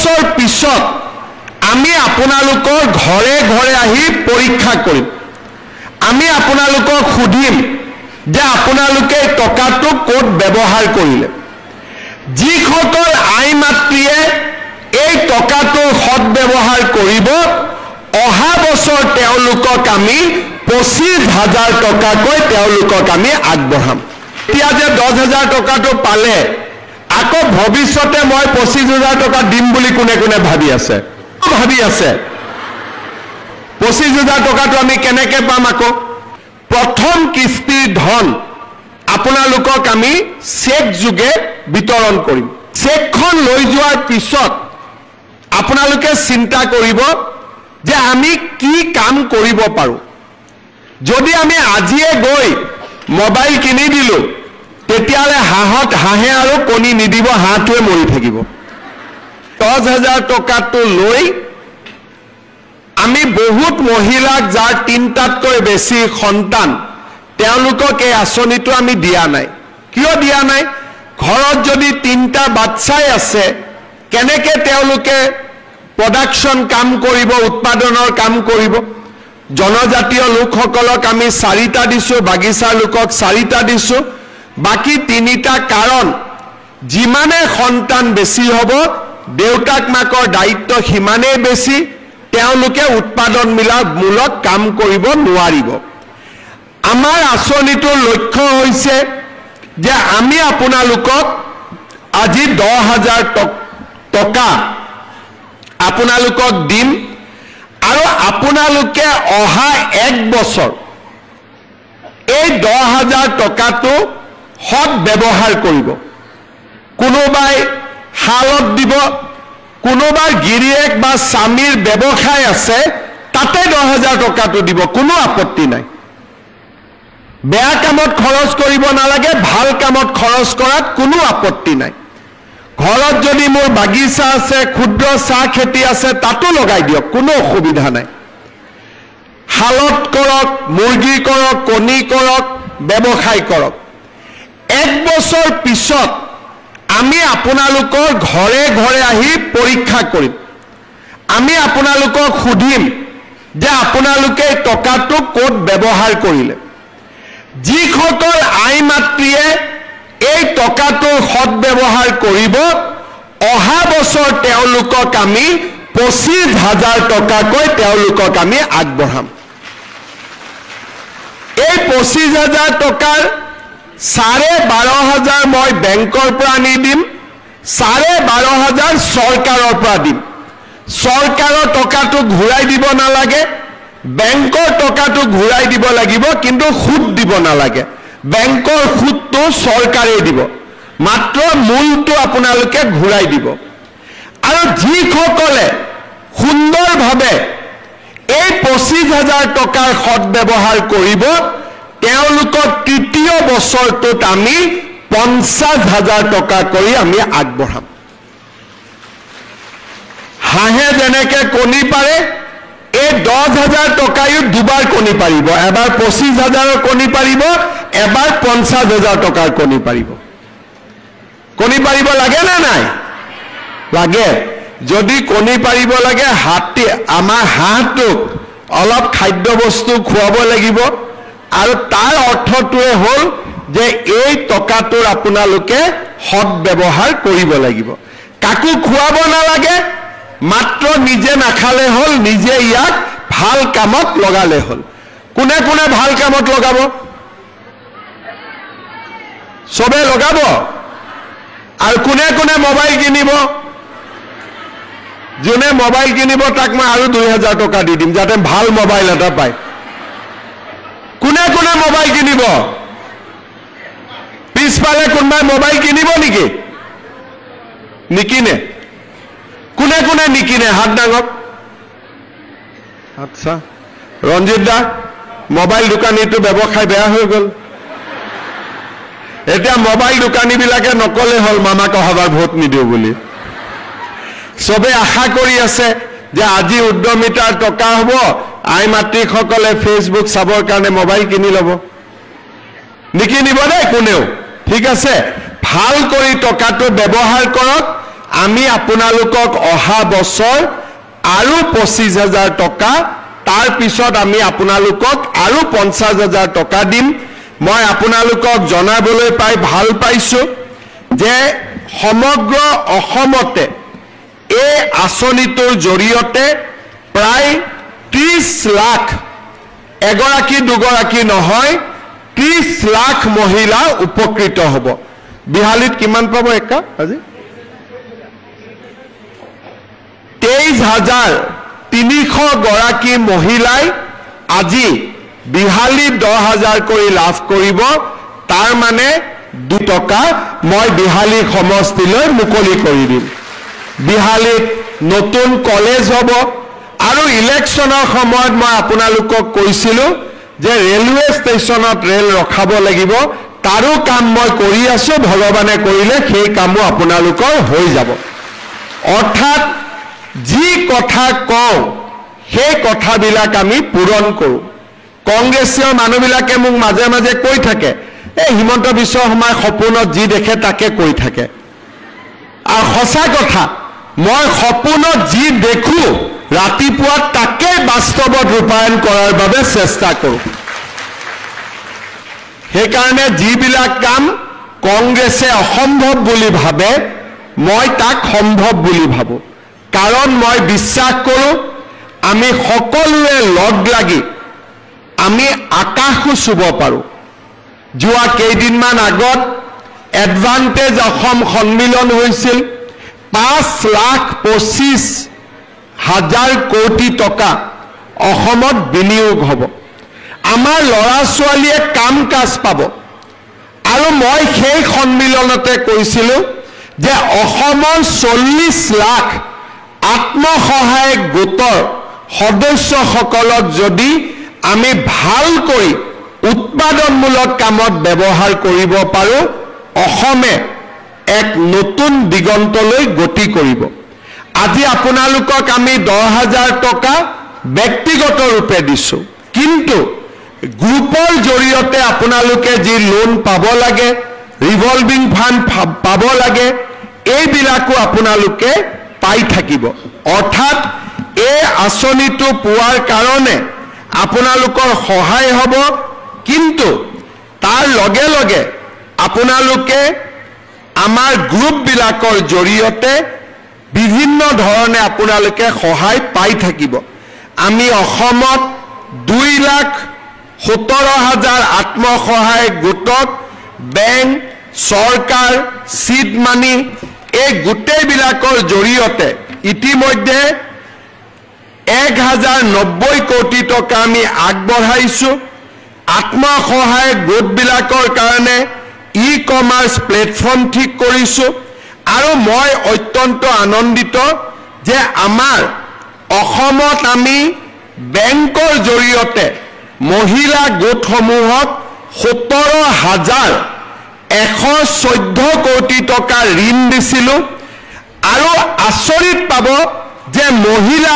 বছৰ পিছত আমি আপোনালোকৰ ঘৰে ঘৰে আহি পৰীক্ষা কৰিম আমি আপোনালোকক সুধিম যে আপোনালোকে টকাটো ক'ত ব্যৱহাৰ কৰিলে যিসকল আই মাতৃয়ে এই টকাটো সৎ ব্যৱহাৰ কৰিব অহা বছৰ তেওঁলোকক আমি 25,000 টকাকৈ তেওঁলোকক আমি আগবঢ়াম এতিয়া যে 10,000 টকাটো পালে আকৌ ভৱিষ্যতে মই 25,000 টকা দিম বুলি কোনে কোনে ভাবি আছে 25,000 টকাটো আমি কেনেকৈ পাম আকৌ প্ৰথম কিস্তিৰ ধন আপোনালোকক আমি চেক যোগে বিতৰণ কৰিম চেকখন লৈ যোৱাৰ পিছত আপোনালোকে চিন্তা কৰিব যে আমি কি কাম কৰিব পাৰো যদি আমি আজিয়ে গৈ মোবাইল কিনি দিলো তেতিয়ালে হাঁহে আৰু কণী নিদিব হাঁহটোৱে মৰি থাকিব 10,000 টকাটো লৈ আমি বহুত মহিলাক যাৰ তিনটাতকৈ বেছি সন্তান তেওঁলোকক এই আঁচনিটো আমি দিয়া নাই কিয় দিয়া নাই ঘৰত যদি তিনটা বাচ্চাই আছে কেনেকে তেওঁলোকে প্ৰডাকশন কাম কৰিব উৎপাদনৰ কাম কৰিব জনজাতীয় লোকসকলক আমি 4টা দিছো বাগিচাৰ লোকক 4টা দিছো বাকি 3টা কাৰণ যিমানে সন্তান বেছি হ'ব দেউতাক মাকৰ দায়িত্ব হিমানে বেছি তেওঁলোকে উৎপাদন মূলক কাম কৰিব নোৱাৰিব আমাৰ আঁচনিটোৰ লক্ষ্য হৈছে যে আমি আপোনালোকক আজি 10,000 টকা আপোনালোকক দিম আৰু আপোনালোকে অহা 1 বছৰ এই 10,000 টকাটো সৎ ব্যৱহাৰ কৰিব কোনোবাই হালত দিব কোনোবাৰ গিৰিয়েক বা স্বামীৰ ব্যৱসায় আছে তাতে 10,000 টকাটো দিব কোনো আপত্তি নাই বেয়া কামত খৰচ কৰিব নালাগে ভাল কামত খৰচ কৰাত কোনো আপত্তি নাই ঘৰত যদি মোৰ বাগিচা আছে ক্ষুদ্ৰ চাহ খেতি আছে তাতো লগাই দিয়ক কোনো অসুবিধা নাই হালত কৰক মুৰ্গী কৰক কণী কৰক ব্যৱসায় কৰক 1 বছৰ পিছত আমি আপোনালোকৰ ঘৰে ঘৰে আহি পৰীক্ষা কৰিম আমি আপোনালোকক সুধিম যে আপোনালোকে টকাটো ক'ত ব্যৱহাৰ কৰিলে যিসকল আই মাতৃয়ে এই টকাটো সৎ ব্যৱহাৰ কৰিব অহা বছৰ তেওঁলোকক আমি 25,000 টকাকৈ তেওঁলোকক আমি আগবঢ়াম এই 25,000 টকাৰ 12,500 মই বেংকৰ পৰা আনি দিম 12,500 চৰকাৰৰ পৰা দিম চৰকাৰৰ টকাটো ঘূৰাই দিব নালাগে বেংকৰ টকাটো ঘূৰাই দিব লাগিব কিন্তু সুদ দিব নালাগে বেংকৰ সুদটো চৰকাৰে দিব মাত্ৰ মূলটো আপোনালোকে ঘূৰাই দিব আৰু যিসকলে সুন্দৰভাৱে এই 25,000 টকাৰ সৎ ব্যৱহাৰ কৰিব তেওঁলোকক তৃতীয় বছৰটোত আমি 50,000 টকা কৰি আমি আগবঢ়াম হাঁহে যেনেকে কণী পাৰে এই 10,000 টকায়ো দুবাৰ কণী পাৰিব এবাৰ 25,000 কণী পাৰিব এবাৰ 50,000 টকাৰ কণী পাৰিব লাগে না নাই লাগে যদি কণী পাৰিব লাগে আমাৰ হাঁহটোক অলপ খাদ্য বস্তু খুৱাব লাগিব আৰু তাৰ অৰ্থটোৱে হ'ল যে এই টকাটোৰ আপোনালোকে সৎ ব্যৱহাৰ কৰিব লাগিব কাকো খুৱাব নালাগে মাত্ৰ নিজে নাখালে হ'ল নিজে ইয়াক ভাল কামত লগালে হ'ল কোনে কোনে ভাল কামত লগাব সবে লগাব আৰু কোনে কোনে মোবাইল কিনিব যোনে মোবাইল কিনিব তাক মই আৰু 2,000 টকা দি দিম যাতে ভাল মোবাইল এটা পায় কোনে কোনে মোবাইল কিনিব পিছফালে কোনবাই মোবাইল কিনিব নেকি নিকিনে কোনে কোনে নিকিনে হাত ডাঙক আচ্ছা ৰঞ্জিত দা মোবাইল দোকানীটো ব্যৱসায় বেয়া হৈ গ'ল এতিয়া মোবাইল দোকানীবিলাকে নকলে হ'ল মামাক অহাবাৰ ভোট নিদিও বুলি সবে আশা কৰি আছে যে আজি উদ্যমিতাৰ টকা হ'ব আই মাতৃসকলে ফেসবুক চাবৰ কাৰণে মোবাইল কিনি ল'ব নিকিনিব দেই কোনেও ঠিক আছে ভাল কৰি টকাটো ব্যৱহাৰ কৰক আমি আপোনালোকক অহা বছৰ আৰু 25,000 টকা তাৰ পিছত আমি আপোনালোকক আৰু 50,000 টকা দিম মই আপোনালোকক জনাবলৈ পাই ভাল পাইছো যে সমগ্ৰ অসমতে এই আঁচনিটোৰ জৰিয়তে প্ৰায় 30 লাখ এগৰাকী দুগৰাকী নহয় 30 লাখ মহিলা উপকৃত হ'ব বিহালীত কিমান পাব একা আজি 23,300 গৰাকী মহিলাই আজি বিহালী 10,000 কৰি লাভ কৰিব তাৰ মানে 2 টকা মই বিহালী সমষ্টিলৈ মুকলি কৰি দিম বিহালীত নতুন কলেজ হ'ব আৰু ইলেকশ্যনৰ সময়ত মই আপোনালোকক কৈছিলো যে ৰেলৱে ষ্টেচনত ৰেল ৰখাব লাগিব তাৰো কাম মই কৰি আছো ভগৱানে কৰিলে সেই কামো আপোনালোকৰ হৈ যাব অৰ্থাৎ যি কথা কওঁ সেই কথাবিলাক আমি পূৰণ কৰোঁ কংগ্ৰেছীয় মানুহবিলাকে মোক মাজে মাজে কৈ থাকে এই হিমন্ত বিশ্ব শৰ্মাৰ সপোনত যি দেখে তাকে কৈ থাকে আৰু সঁচা কথা মই সপোনত যি দেখো ৰাতিপুৱা তাকে বাস্তৱত ৰূপায়ণ কৰাৰ বাবে চেষ্টা কৰোঁ সেইকাৰণে যিবিলাক কাম কংগ্ৰেছে অসম্ভৱ বুলি ভাবে মই তাক সম্ভৱ বুলি ভাবোঁ কাৰণ মই বিশ্বাস কৰোঁ আমি সকলোৱে লগ লাগি আমি আকাশো চুব পাৰোঁ যোৱা কেইদিনমান আগত এডভান্টেজ অসম সন্মিলন হৈছিল 5,25,000 কোটি টকা অসমত বিনিয়োগ হ'ব আমাৰ ল'ৰা ছোৱালীয়ে কাম কাজ পাব আৰু মই সেই সন্মিলনতে কৈছিলোঁ যে অসমৰ 40 লাখ আত্মসহায়ক গোটৰ সদস্যসকলক যদি আমি ভালকৈ উৎপাদনমূলক কামত ব্যৱহাৰ কৰিব পাৰোঁ অসমে এক নতুন দিগন্তলৈ গতি কৰিব আজি আপোনালোকক আমি 10,000 টকা ব্যক্তিগত ৰূপে দিছোঁ কিন্তু গ্ৰুপৰ জৰিয়তে আপোনালোকে যি লোন পাব লাগে ৰিভলভিং ফাণ্ড পাব লাগে এইবিলাকো আপোনালোকে পাই থাকিব অৰ্থাৎ এই আঁচনিটো পোৱাৰ কাৰণে আপোনালোকৰ সহায় হ'ব কিন্তু তাৰ লগে লগে আপোনালোকে আমাৰ গ্ৰুপবিলাকৰ জৰিয়তে বিভিন্ন ধৰণে আপোনালোকে সহায় পাই থাকিব আমি অসমত 2,17,000 আত্মসহায়ক গোটক বেংক চৰকাৰ সিড মানি এই গোটেইবিলাকৰ জৰিয়তে ইতিমধ্যে 1,090 কোটি টকা আমি আগবঢ়াইছো আত্মসহায়ক গোটবিলাকৰ কাৰণে ই-কমাৰ্চ প্লেটফৰ্ম ঠিক কৰিছো আৰু মই অত্যন্ত আনন্দিত যে আমাৰ অসমত আমি বেংকৰ জৰিয়তে মহিলা গোটসমূহক 17,114 কোটি টকা ঋণ দিছিলোঁ আৰু আচৰিত পাব যে মহিলা